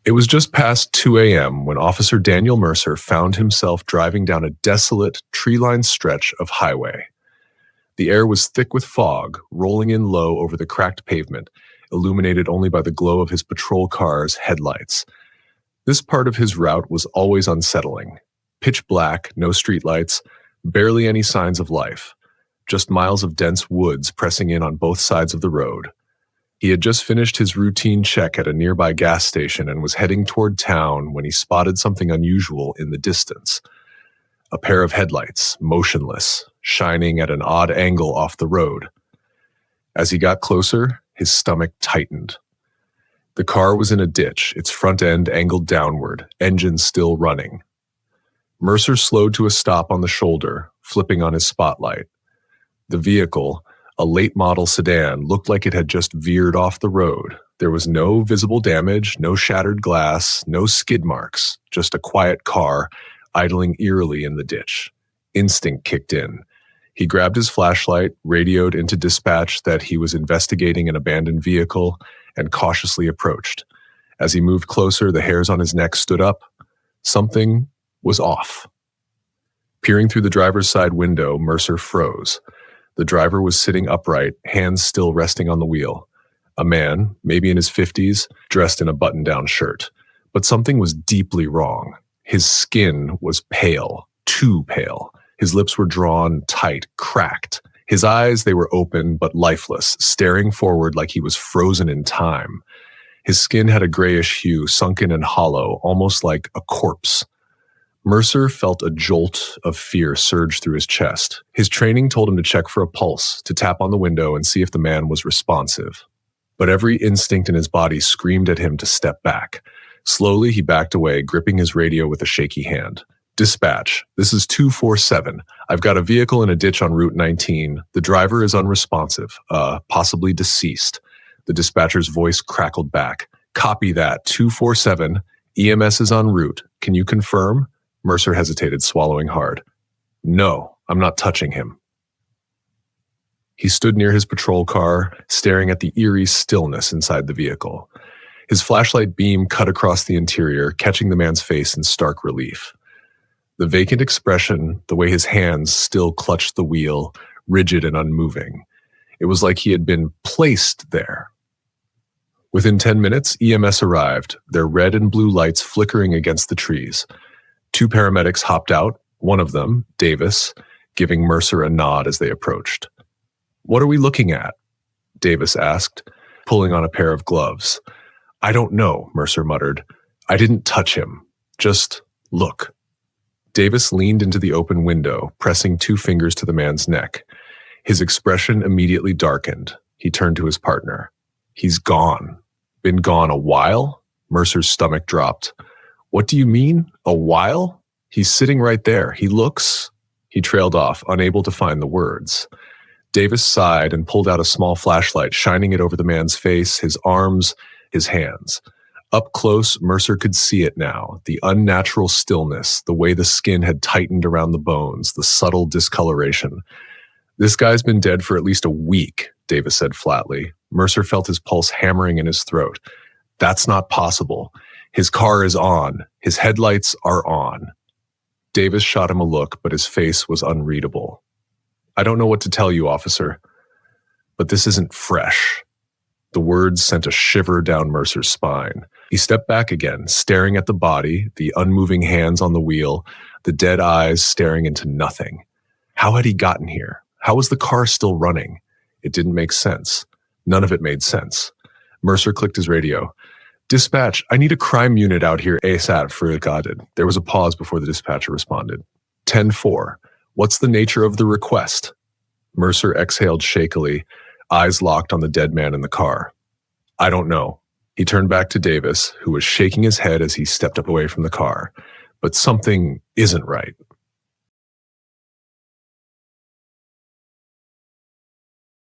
It was just past 2 a.m. when Officer Daniel Mercer found himself driving down a desolate, tree-lined stretch of highway. The air was thick with fog, rolling in low over the cracked pavement, illuminated only by the glow of his patrol car's headlights. This part of his route was always unsettling. Pitch black, no streetlights, barely any signs of life. Just miles of dense woods pressing in on both sides of the road. He had just finished his routine check at a nearby gas station and was heading toward town when he spotted something unusual in the distance. A pair of headlights, motionless, shining at an odd angle off the road. As he got closer, his stomach tightened. The car was in a ditch, its front end angled downward, engine still running. Mercer slowed to a stop on the shoulder, flipping on his spotlight. The vehicle, a late-model sedan, looked like it had just veered off the road. There was no visible damage, no shattered glass, no skid marks, just a quiet car idling eerily in the ditch. Instinct kicked in. He grabbed his flashlight, radioed into dispatch that he was investigating an abandoned vehicle, and cautiously approached. As he moved closer, the hairs on his neck stood up. Something was off. Peering through the driver's side window, Mercer froze. The driver was sitting upright, hands still resting on the wheel. A man, maybe in his 50s, dressed in a button-down shirt. But something was deeply wrong. His skin was pale, too pale. His lips were drawn, tight, cracked. His eyes, they were open but lifeless, staring forward like he was frozen in time. His skin had a grayish hue, sunken and hollow, almost like a corpse. Mercer felt a jolt of fear surge through his chest. His training told him to check for a pulse, to tap on the window and see if the man was responsive. But every instinct in his body screamed at him to step back. Slowly, he backed away, gripping his radio with a shaky hand. Dispatch, this is 247. I've got a vehicle in a ditch on Route 19. The driver is unresponsive, possibly deceased. The dispatcher's voice crackled back. Copy that, 247. EMS is en route. Can you confirm? Mercer hesitated, swallowing hard. No, I'm not touching him. He stood near his patrol car, staring at the eerie stillness inside the vehicle. His flashlight beam cut across the interior, catching the man's face in stark relief. The vacant expression, the way his hands still clutched the wheel, rigid and unmoving. It was like he had been placed there. Within 10 minutes, EMS arrived, their red and blue lights flickering against the trees. 2 paramedics hopped out, one of them, Davis, giving Mercer a nod as they approached. What are we looking at? Davis asked, pulling on a pair of gloves. I don't know, Mercer muttered. I didn't touch him. Just look. Davis leaned into the open window, pressing 2 fingers to the man's neck. His expression immediately darkened. He turned to his partner. He's gone. Been gone a while? Mercer's stomach dropped. What do you mean? A while? He's sitting right there. He looks... He trailed off, unable to find the words. Davis sighed and pulled out a small flashlight, shining it over the man's face, his arms, his hands. Up close, Mercer could see it now, the unnatural stillness, the way the skin had tightened around the bones, the subtle discoloration. This guy's been dead for at least a week, Davis said flatly. Mercer felt his pulse hammering in his throat. That's not possible. His car is on. His headlights are on. Davis shot him a look, but his face was unreadable. I don't know what to tell you, officer, but this isn't fresh. The words sent a shiver down Mercer's spine. He stepped back again, staring at the body, the unmoving hands on the wheel, the dead eyes staring into nothing. How had he gotten here? How was the car still running? It didn't make sense. None of it made sense. Mercer clicked his radio. Dispatch, I need a crime unit out here ASAP for Goddard. There was a pause before the dispatcher responded. 10-4. What's the nature of the request? Mercer exhaled shakily, eyes locked on the dead man in the car. I don't know. He turned back to Davis, who was shaking his head as he stepped up away from the car. But something isn't right.